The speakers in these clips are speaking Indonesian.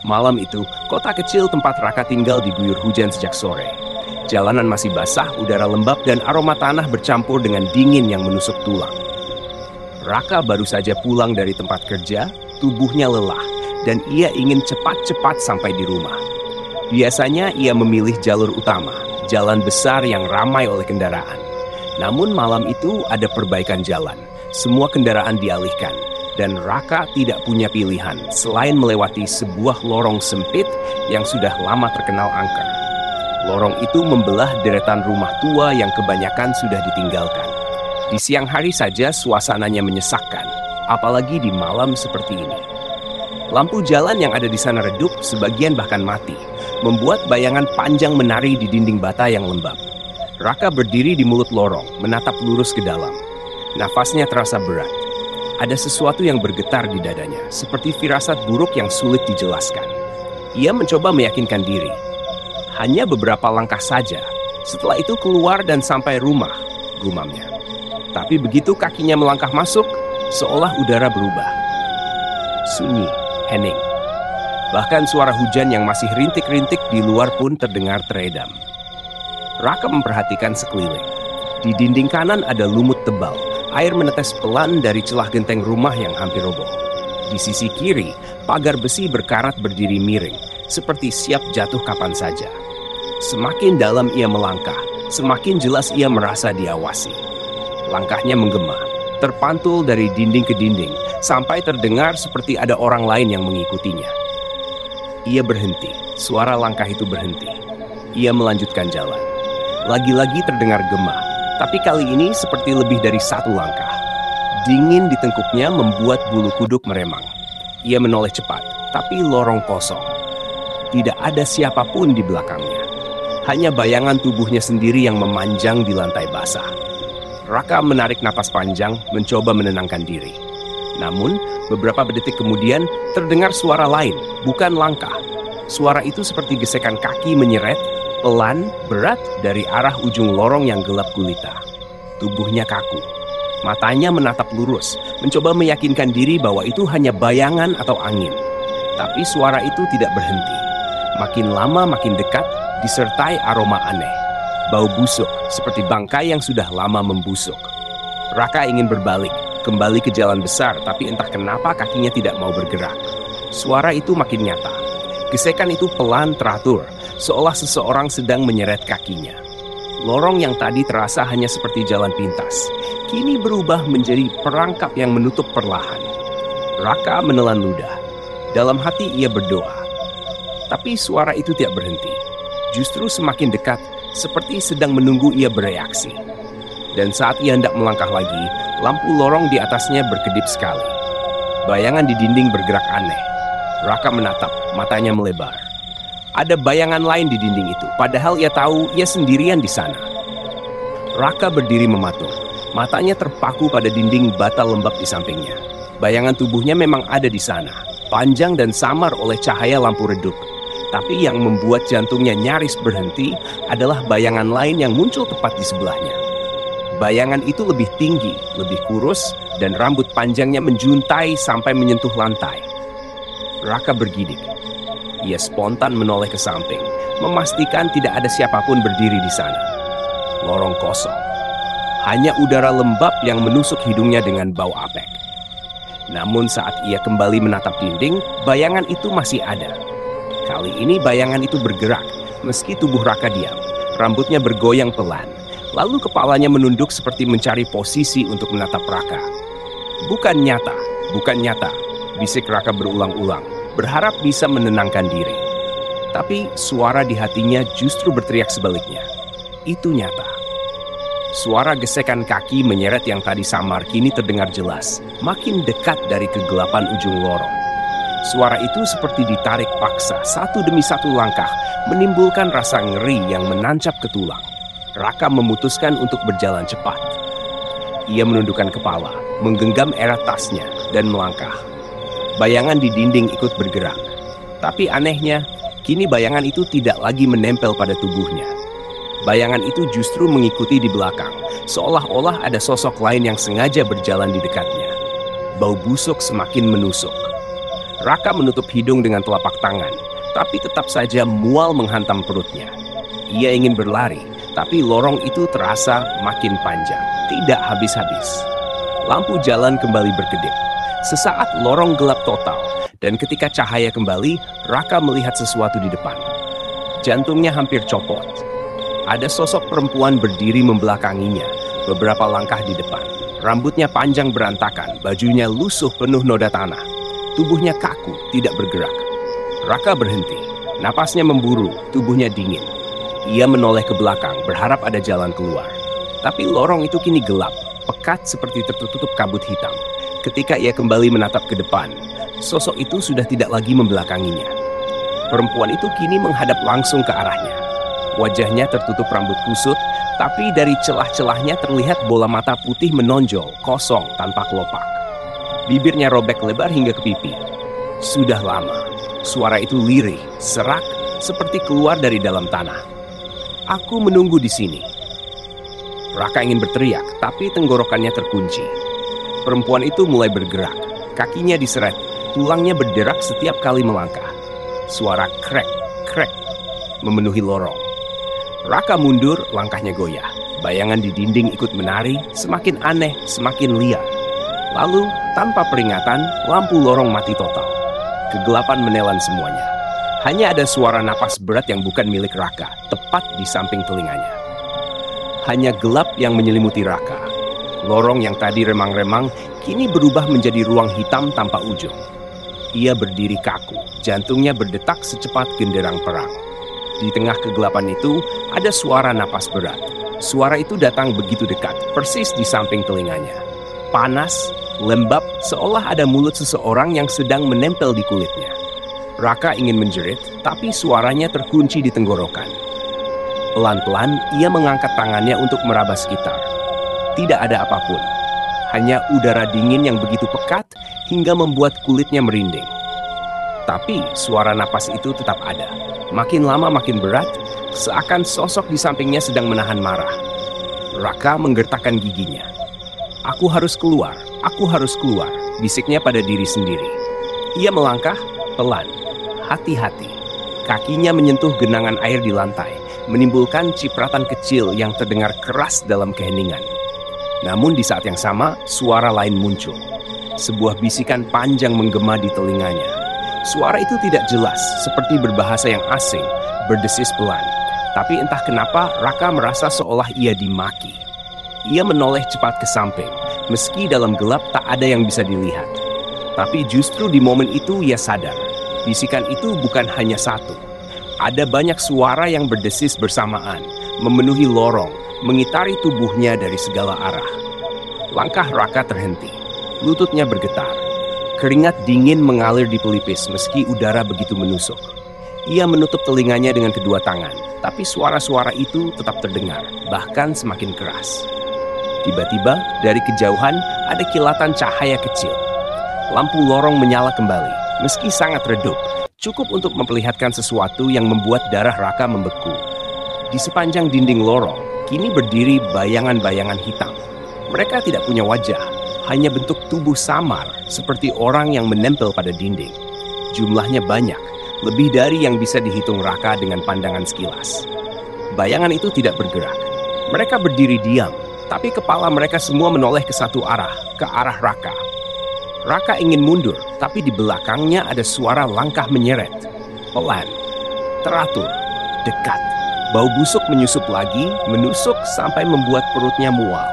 Malam itu, kota kecil tempat Raka tinggal diguyur hujan sejak sore. Jalanan masih basah, udara lembab, dan aroma tanah bercampur dengan dingin yang menusuk tulang. Raka baru saja pulang dari tempat kerja, tubuhnya lelah, dan ia ingin cepat-cepat sampai di rumah. Biasanya ia memilih jalur utama, jalan besar yang ramai oleh kendaraan. Namun malam itu ada perbaikan jalan, semua kendaraan dialihkan, dan Raka tidak punya pilihan selain melewati sebuah lorong sempit yang sudah lama terkenal angker. Lorong itu membelah deretan rumah tua yang kebanyakan sudah ditinggalkan. Di siang hari saja suasananya menyesakkan, apalagi di malam seperti ini. Lampu jalan yang ada di sana redup, sebagian bahkan mati, membuat bayangan panjang menari di dinding bata yang lembab. Raka berdiri di mulut lorong, menatap lurus ke dalam. Nafasnya terasa berat. Ada sesuatu yang bergetar di dadanya, seperti firasat buruk yang sulit dijelaskan. Ia mencoba meyakinkan diri. Hanya beberapa langkah saja, setelah itu keluar dan sampai rumah, gumamnya. Tapi begitu kakinya melangkah masuk, seolah udara berubah. Sunyi, hening. Bahkan suara hujan yang masih rintik-rintik di luar pun terdengar teredam. Raka memperhatikan sekeliling. Di dinding kanan ada lumut tebal. Air menetes pelan dari celah genteng rumah yang hampir roboh. Di sisi kiri, pagar besi berkarat berdiri miring, seperti siap jatuh kapan saja. Semakin dalam ia melangkah, semakin jelas ia merasa diawasi. Langkahnya menggema, terpantul dari dinding ke dinding, sampai terdengar seperti ada orang lain yang mengikutinya. Ia berhenti, suara langkah itu berhenti. Ia melanjutkan jalan. Lagi-lagi terdengar gema, tapi kali ini seperti lebih dari satu langkah. Dingin di tengkuknya membuat bulu kuduk meremang. Ia menoleh cepat, tapi lorong kosong. Tidak ada siapapun di belakangnya. Hanya bayangan tubuhnya sendiri yang memanjang di lantai basah. Raka menarik napas panjang, mencoba menenangkan diri. Namun, beberapa detik kemudian terdengar suara lain, bukan langkah. Suara itu seperti gesekan kaki menyeret, pelan, berat dari arah ujung lorong yang gelap gulita. Tubuhnya kaku. Matanya menatap lurus, mencoba meyakinkan diri bahwa itu hanya bayangan atau angin. Tapi suara itu tidak berhenti. Makin lama makin dekat, disertai aroma aneh. Bau busuk, seperti bangkai yang sudah lama membusuk. Raka ingin berbalik, kembali ke jalan besar, tapi entah kenapa kakinya tidak mau bergerak. Suara itu makin nyata. Gesekan itu pelan teratur, seolah seseorang sedang menyeret kakinya. Lorong yang tadi terasa hanya seperti jalan pintas, kini berubah menjadi perangkap yang menutup perlahan. Raka menelan ludah. Dalam hati ia berdoa. Tapi suara itu tidak berhenti. Justru semakin dekat, seperti sedang menunggu ia bereaksi. Dan saat ia hendak melangkah lagi, lampu lorong di atasnya berkedip sekali. Bayangan di dinding bergerak aneh. Raka menatap, matanya melebar. Ada bayangan lain di dinding itu, padahal ia tahu ia sendirian di sana. Raka berdiri mematung, matanya terpaku pada dinding bata lembab di sampingnya. Bayangan tubuhnya memang ada di sana, panjang dan samar oleh cahaya lampu redup. Tapi yang membuat jantungnya nyaris berhenti adalah bayangan lain yang muncul tepat di sebelahnya. Bayangan itu lebih tinggi, lebih kurus, dan rambut panjangnya menjuntai sampai menyentuh lantai. Raka bergidik. Ia spontan menoleh ke samping, memastikan tidak ada siapapun berdiri di sana. Lorong kosong. Hanya udara lembab yang menusuk hidungnya dengan bau apek. Namun saat ia kembali menatap dinding, bayangan itu masih ada. Kali ini bayangan itu bergerak, meski tubuh Raka diam. Rambutnya bergoyang pelan, lalu kepalanya menunduk seperti mencari posisi untuk menatap Raka. Bukan nyata, bisik Raka berulang-ulang, berharap bisa menenangkan diri. Tapi suara di hatinya justru berteriak sebaliknya. Itu nyata. Suara gesekan kaki menyeret yang tadi samar kini terdengar jelas, makin dekat dari kegelapan ujung lorong. Suara itu seperti ditarik paksa satu demi satu langkah, menimbulkan rasa ngeri yang menancap ke tulang. Raka memutuskan untuk berjalan cepat. Ia menundukkan kepala, menggenggam erat tasnya, dan melangkah. Bayangan di dinding ikut bergerak. Tapi anehnya, kini bayangan itu tidak lagi menempel pada tubuhnya. Bayangan itu justru mengikuti di belakang, seolah-olah ada sosok lain yang sengaja berjalan di dekatnya. Bau busuk semakin menusuk. Raka menutup hidung dengan telapak tangan, tapi tetap saja mual menghantam perutnya. Ia ingin berlari, tapi lorong itu terasa makin panjang, tidak habis-habis. Lampu jalan kembali berkedip. Sesaat lorong gelap total, dan ketika cahaya kembali, Raka melihat sesuatu di depan. Jantungnya hampir copot. Ada sosok perempuan berdiri membelakanginya, beberapa langkah di depan. Rambutnya panjang berantakan, bajunya lusuh penuh noda tanah. Tubuhnya kaku, tidak bergerak. Raka berhenti, napasnya memburu, tubuhnya dingin. Ia menoleh ke belakang, berharap ada jalan keluar. Tapi lorong itu kini gelap, pekat seperti tertutup kabut hitam. Ketika ia kembali menatap ke depan, sosok itu sudah tidak lagi membelakanginya. Perempuan itu kini menghadap langsung ke arahnya. Wajahnya tertutup rambut kusut, tapi dari celah-celahnya terlihat bola mata putih menonjol, kosong tanpa kelopak. Bibirnya robek lebar hingga ke pipi. Sudah lama, suara itu lirih, serak, seperti keluar dari dalam tanah. Aku menunggu di sini. Raka ingin berteriak, tapi tenggorokannya terkunci. Perempuan itu mulai bergerak, kakinya diseret, tulangnya berderak setiap kali melangkah. Suara krek, krek, memenuhi lorong. Raka mundur, langkahnya goyah. Bayangan di dinding ikut menari, semakin aneh, semakin liar. Lalu, tanpa peringatan, lampu lorong mati total. Kegelapan menelan semuanya. Hanya ada suara napas berat yang bukan milik Raka, tepat di samping telinganya. Hanya gelap yang menyelimuti Raka. Lorong yang tadi remang-remang, kini berubah menjadi ruang hitam tanpa ujung. Ia berdiri kaku, jantungnya berdetak secepat genderang perang. Di tengah kegelapan itu, ada suara napas berat. Suara itu datang begitu dekat, persis di samping telinganya. Panas, lembab, seolah ada mulut seseorang yang sedang menempel di kulitnya. Raka ingin menjerit, tapi suaranya terkunci di tenggorokan. Pelan-pelan, ia mengangkat tangannya untuk meraba sekitar. Tidak ada apapun, hanya udara dingin yang begitu pekat hingga membuat kulitnya merinding. Tapi suara napas itu tetap ada. Makin lama makin berat, seakan sosok di sampingnya sedang menahan marah. Raka menggertakkan giginya. Aku harus keluar, bisiknya pada diri sendiri. Ia melangkah pelan, hati-hati. Kakinya menyentuh genangan air di lantai, menimbulkan cipratan kecil yang terdengar keras dalam keheningan. Namun di saat yang sama, suara lain muncul. Sebuah bisikan panjang menggema di telinganya. Suara itu tidak jelas, seperti berbahasa yang asing, berdesis pelan. Tapi entah kenapa, Raka merasa seolah ia dimaki. Ia menoleh cepat ke samping, meski dalam gelap tak ada yang bisa dilihat. Tapi justru di momen itu ia sadar, bisikan itu bukan hanya satu. Ada banyak suara yang berdesis bersamaan, memenuhi lorong, mengitari tubuhnya dari segala arah. Langkah Raka terhenti, lututnya bergetar. Keringat dingin mengalir di pelipis meski udara begitu menusuk. Ia menutup telinganya dengan kedua tangan, tapi suara-suara itu tetap terdengar, bahkan semakin keras. Tiba-tiba, dari kejauhan ada kilatan cahaya kecil. Lampu lorong menyala kembali, meski sangat redup, cukup untuk memperlihatkan sesuatu yang membuat darah Raka membeku. Di sepanjang dinding lorong, kini berdiri bayangan-bayangan hitam. Mereka tidak punya wajah, hanya bentuk tubuh samar, seperti orang yang menempel pada dinding. Jumlahnya banyak, lebih dari yang bisa dihitung Raka dengan pandangan sekilas. Bayangan itu tidak bergerak. Mereka berdiri diam, tapi kepala mereka semua menoleh ke satu arah, ke arah Raka. Raka ingin mundur, tapi di belakangnya ada suara langkah menyeret. Pelan, teratur, dekat. Bau busuk menyusup lagi, menusuk sampai membuat perutnya mual.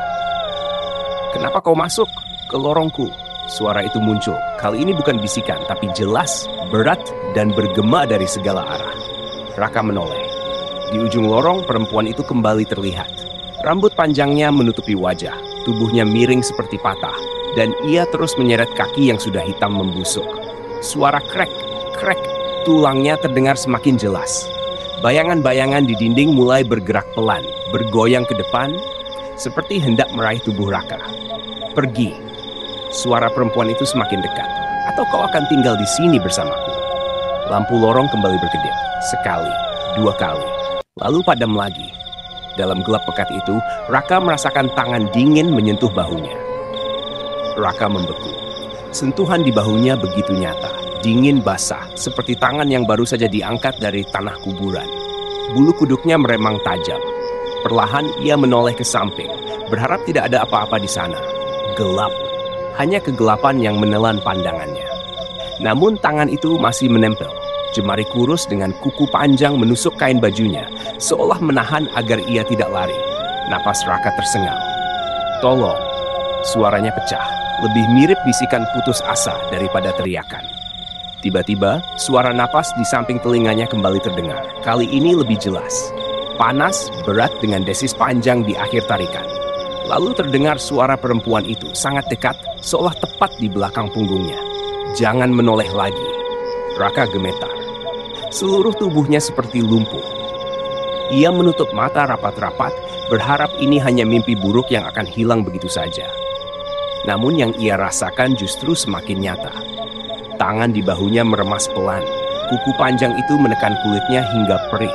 "Kenapa kau masuk ke lorongku?" Suara itu muncul. Kali ini bukan bisikan, tapi jelas, berat, dan bergema dari segala arah. Raka menoleh. Di ujung lorong, perempuan itu kembali terlihat. Rambut panjangnya menutupi wajah, tubuhnya miring seperti patah, dan ia terus menyeret kaki yang sudah hitam membusuk. Suara krek, krek, tulangnya terdengar semakin jelas. Bayangan-bayangan di dinding mulai bergerak pelan, bergoyang ke depan, seperti hendak meraih tubuh Raka. "Pergi." Suara perempuan itu semakin dekat. "Atau kau akan tinggal di sini bersamaku?" Lampu lorong kembali berkedip. Sekali, dua kali, lalu padam lagi. Dalam gelap pekat itu, Raka merasakan tangan dingin menyentuh bahunya. Raka membeku. Sentuhan di bahunya begitu nyata, dingin basah, seperti tangan yang baru saja diangkat dari tanah kuburan. Bulu kuduknya meremang tajam. Perlahan ia menoleh ke samping, berharap tidak ada apa-apa di sana. Gelap, hanya kegelapan yang menelan pandangannya. Namun tangan itu masih menempel. Jemari kurus dengan kuku panjang menusuk kain bajunya, seolah menahan agar ia tidak lari. Napas Raka tersengal. "Tolong!" Suaranya pecah, lebih mirip bisikan putus asa daripada teriakan. Tiba-tiba, suara napas di samping telinganya kembali terdengar. Kali ini lebih jelas. Panas, berat dengan desis panjang di akhir tarikan. Lalu terdengar suara perempuan itu sangat dekat, seolah tepat di belakang punggungnya. "Jangan menoleh lagi." Raka gemetar. Seluruh tubuhnya seperti lumpuh. Ia menutup mata rapat-rapat, berharap ini hanya mimpi buruk yang akan hilang begitu saja. Namun yang ia rasakan justru semakin nyata. Tangan di bahunya meremas pelan. Kuku panjang itu menekan kulitnya hingga perih.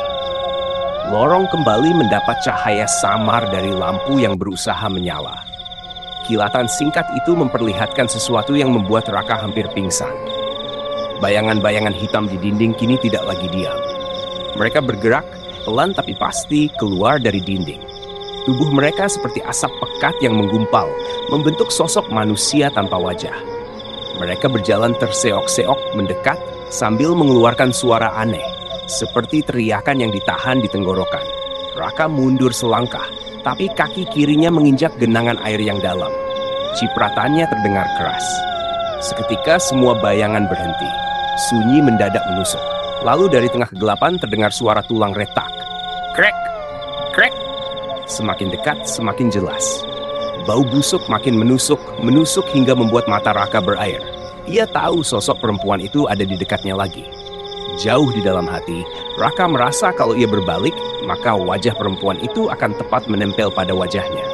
Lorong kembali mendapat cahaya samar dari lampu yang berusaha menyala. Kilatan singkat itu memperlihatkan sesuatu yang membuat Raka hampir pingsan. Bayangan-bayangan hitam di dinding kini tidak lagi diam. Mereka bergerak, pelan tapi pasti keluar dari dinding. Tubuh mereka seperti asap pekat yang menggumpal, membentuk sosok manusia tanpa wajah. Mereka berjalan terseok-seok mendekat sambil mengeluarkan suara aneh, seperti teriakan yang ditahan di tenggorokan. Raka mundur selangkah, tapi kaki kirinya menginjak genangan air yang dalam. Cipratannya terdengar keras. Seketika semua bayangan berhenti. Sunyi mendadak menusuk. Lalu dari tengah kegelapan terdengar suara tulang retak. Krek! Krek! Semakin dekat, semakin jelas. Bau busuk makin menusuk hingga membuat mata Raka berair. Ia tahu sosok perempuan itu ada di dekatnya lagi. Jauh di dalam hati, Raka merasa kalau ia berbalik, maka wajah perempuan itu akan tepat menempel pada wajahnya.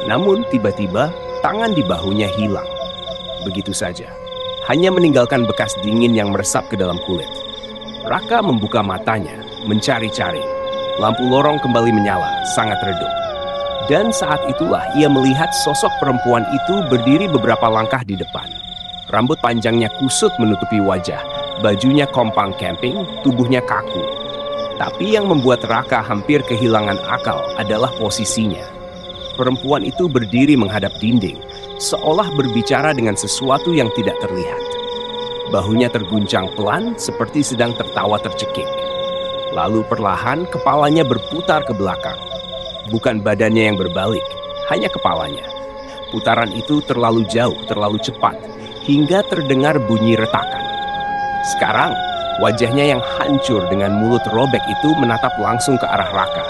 Namun tiba-tiba, tangan di bahunya hilang. Begitu saja. Hanya meninggalkan bekas dingin yang meresap ke dalam kulit. Raka membuka matanya, mencari-cari. Lampu lorong kembali menyala, sangat redup. Dan saat itulah ia melihat sosok perempuan itu berdiri beberapa langkah di depan. Rambut panjangnya kusut menutupi wajah, bajunya kompang camping, tubuhnya kaku. Tapi yang membuat Raka hampir kehilangan akal adalah posisinya. Perempuan itu berdiri menghadap dinding, seolah berbicara dengan sesuatu yang tidak terlihat. Bahunya terguncang pelan seperti sedang tertawa tercekik. Lalu perlahan kepalanya berputar ke belakang. Bukan badannya yang berbalik, hanya kepalanya. Putaran itu terlalu jauh, terlalu cepat, hingga terdengar bunyi retakan. Sekarang, wajahnya yang hancur dengan mulut robek itu menatap langsung ke arah Raka.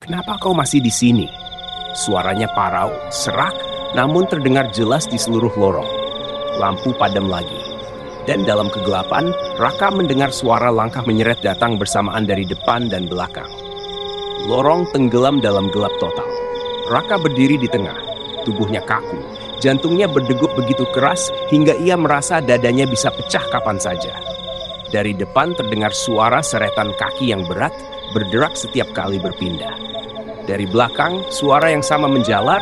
"Kenapa kau masih di sini?" Suaranya parau, serak, namun terdengar jelas di seluruh lorong. Lampu padam lagi. Dan dalam kegelapan, Raka mendengar suara langkah menyeret datang bersamaan dari depan dan belakang. Lorong tenggelam dalam gelap total. Raka berdiri di tengah, tubuhnya kaku, jantungnya berdegup begitu keras hingga ia merasa dadanya bisa pecah kapan saja. Dari depan terdengar suara seretan kaki yang berat berderak setiap kali berpindah. Dari belakang, suara yang sama menjalar,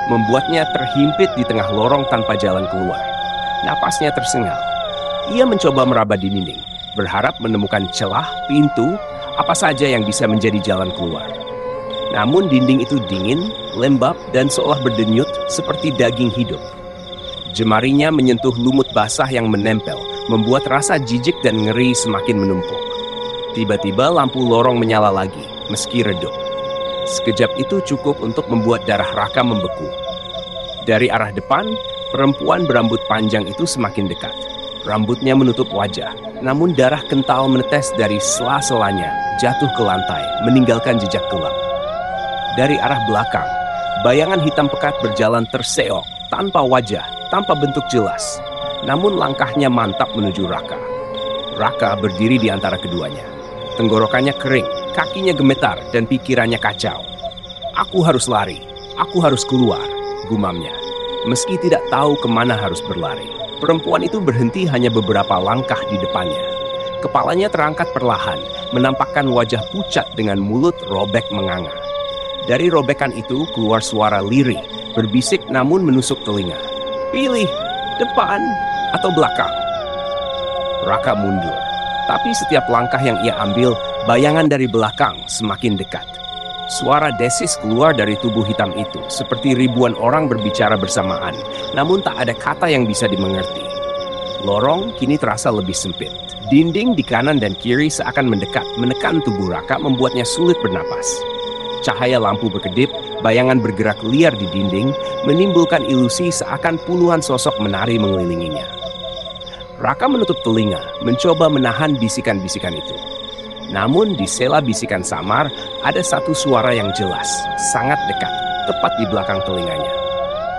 membuatnya terhimpit di tengah lorong tanpa jalan keluar. Napasnya tersengal. Ia mencoba meraba di dinding, berharap menemukan celah, pintu, apa saja yang bisa menjadi jalan keluar. Namun dinding itu dingin, lembab, dan seolah berdenyut seperti daging hidup. Jemarinya menyentuh lumut basah yang menempel, membuat rasa jijik dan ngeri semakin menumpuk. Tiba-tiba lampu lorong menyala lagi, meski redup. Sekejap itu cukup untuk membuat darah Raka membeku. Dari arah depan, perempuan berambut panjang itu semakin dekat. Rambutnya menutup wajah, namun darah kental menetes dari sela-selanya, jatuh ke lantai, meninggalkan jejak gelap. Dari arah belakang, bayangan hitam pekat berjalan terseok, tanpa wajah, tanpa bentuk jelas. Namun langkahnya mantap menuju Raka. Raka berdiri di antara keduanya. Tenggorokannya kering, kakinya gemetar, dan pikirannya kacau. "Aku harus lari, aku harus keluar," gumamnya. Meski tidak tahu kemana harus berlari. Perempuan itu berhenti hanya beberapa langkah di depannya. Kepalanya terangkat perlahan, menampakkan wajah pucat dengan mulut robek menganga. Dari robekan itu keluar suara lirih, berbisik namun menusuk telinga. "Pilih, depan atau belakang?" Raka mundur. Tapi setiap langkah yang ia ambil, bayangan dari belakang semakin dekat. Suara desis keluar dari tubuh hitam itu, seperti ribuan orang berbicara bersamaan, namun tak ada kata yang bisa dimengerti. Lorong kini terasa lebih sempit. Dinding di kanan dan kiri seakan mendekat, menekan tubuh Raka, membuatnya sulit bernapas. Cahaya lampu berkedip, bayangan bergerak liar di dinding, menimbulkan ilusi seakan puluhan sosok menari mengelilinginya. Raka menutup telinga, mencoba menahan bisikan-bisikan itu. Namun di sela bisikan samar, ada satu suara yang jelas, sangat dekat, tepat di belakang telinganya.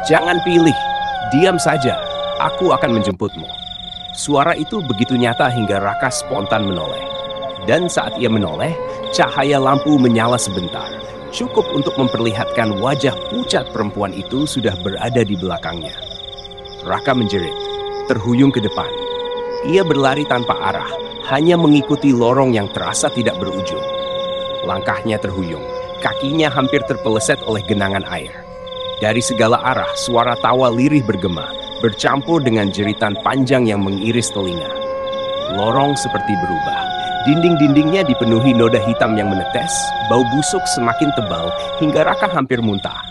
"Jangan pilih, diam saja, aku akan menjemputmu." Suara itu begitu nyata hingga Raka spontan menoleh. Dan saat ia menoleh, cahaya lampu menyala sebentar, cukup untuk memperlihatkan wajah pucat perempuan itu sudah berada di belakangnya. Raka menjerit, terhuyung ke depan. Ia berlari tanpa arah, hanya mengikuti lorong yang terasa tidak berujung. Langkahnya terhuyung, kakinya hampir terpeleset oleh genangan air. Dari segala arah, suara tawa lirih bergema, bercampur dengan jeritan panjang yang mengiris telinga. Lorong seperti berubah. Dinding-dindingnya dipenuhi noda hitam yang menetes, bau busuk semakin tebal hingga Raka hampir muntah.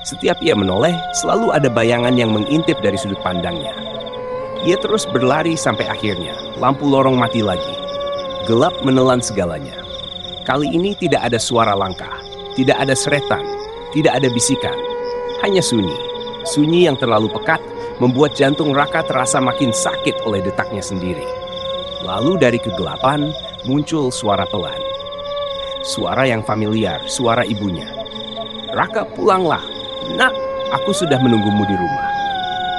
Setiap ia menoleh, selalu ada bayangan yang mengintip dari sudut pandangnya. Ia terus berlari sampai akhirnya, lampu lorong mati lagi. Gelap menelan segalanya. Kali ini tidak ada suara langkah, tidak ada seretan, tidak ada bisikan. Hanya sunyi. Sunyi yang terlalu pekat membuat jantung Raka terasa makin sakit oleh detaknya sendiri. Lalu dari kegelapan muncul suara pelan. Suara yang familiar, suara ibunya. "Raka, pulanglah. Nak, aku sudah menunggumu di rumah."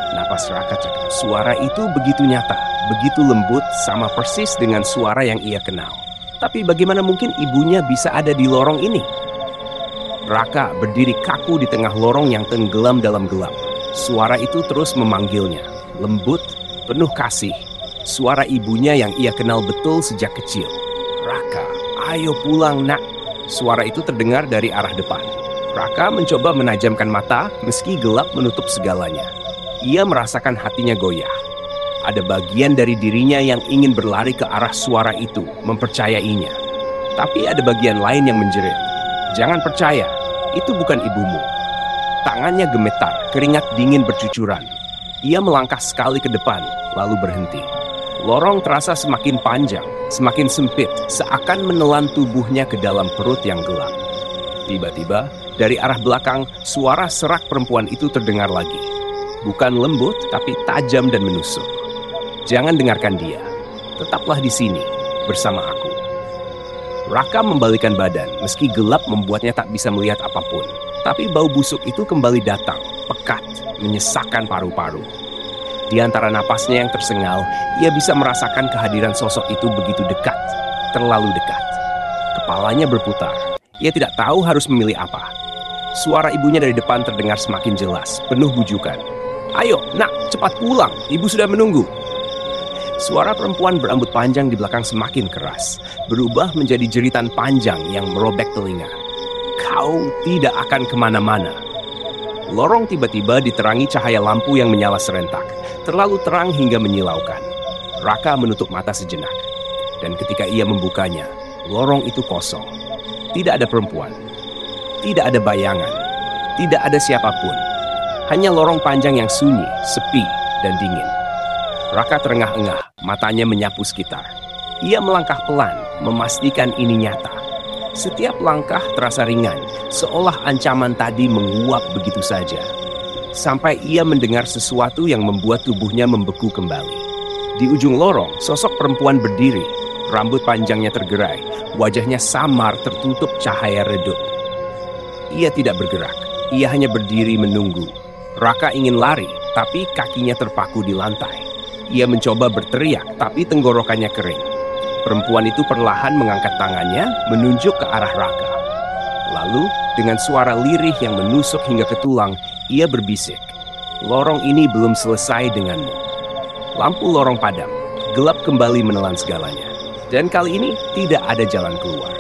Napas Raka cekak. Suara itu begitu nyata, begitu lembut, sama persis dengan suara yang ia kenal. Tapi bagaimana mungkin ibunya bisa ada di lorong ini? Raka berdiri kaku di tengah lorong yang tenggelam dalam gelap. Suara itu terus memanggilnya, lembut, penuh kasih. Suara ibunya yang ia kenal betul sejak kecil. "Raka, ayo pulang, nak." Suara itu terdengar dari arah depan. Raka mencoba menajamkan mata meski gelap menutup segalanya. Ia merasakan hatinya goyah. Ada bagian dari dirinya yang ingin berlari ke arah suara itu, mempercayainya. Tapi ada bagian lain yang menjerit. "Jangan percaya, itu bukan ibumu." Tangannya gemetar, keringat dingin bercucuran. Ia melangkah sekali ke depan, lalu berhenti. Lorong terasa semakin panjang, semakin sempit, seakan menelan tubuhnya ke dalam perut yang gelap. Tiba-tiba, dari arah belakang, suara serak perempuan itu terdengar lagi. Bukan lembut, tapi tajam dan menusuk. "Jangan dengarkan dia. Tetaplah di sini, bersama aku." Raka membalikan badan, meski gelap membuatnya tak bisa melihat apapun. Tapi bau busuk itu kembali datang, pekat, menyesakkan paru-paru. Di antara napasnya yang tersengal, ia bisa merasakan kehadiran sosok itu begitu dekat, terlalu dekat. Kepalanya berputar. Ia tidak tahu harus memilih apa. Suara ibunya dari depan terdengar semakin jelas, penuh bujukan. "Ayo, nak, cepat pulang. Ibu sudah menunggu." Suara perempuan berambut panjang di belakang semakin keras, berubah menjadi jeritan panjang yang merobek telinga. "Kau tidak akan kemana-mana." Lorong tiba-tiba diterangi cahaya lampu yang menyala serentak, terlalu terang hingga menyilaukan. Raka menutup mata sejenak. Dan ketika ia membukanya, lorong itu kosong. Tidak ada perempuan. Tidak ada bayangan. Tidak ada siapapun. Hanya lorong panjang yang sunyi, sepi, dan dingin. Raka terengah-engah, matanya menyapu sekitar. Ia melangkah pelan, memastikan ini nyata. Setiap langkah terasa ringan, seolah ancaman tadi menguap begitu saja. Sampai ia mendengar sesuatu yang membuat tubuhnya membeku kembali. Di ujung lorong, sosok perempuan berdiri. Rambut panjangnya tergerai, wajahnya samar tertutup cahaya redup. Ia tidak bergerak, ia hanya berdiri menunggu. Raka ingin lari, tapi kakinya terpaku di lantai. Ia mencoba berteriak, tapi tenggorokannya kering. Perempuan itu perlahan mengangkat tangannya, menunjuk ke arah Raka. Lalu, dengan suara lirih yang menusuk hingga ke tulang, ia berbisik, "Lorong ini belum selesai denganmu." Lampu lorong padam, gelap kembali menelan segalanya. Dan kali ini tidak ada jalan keluar.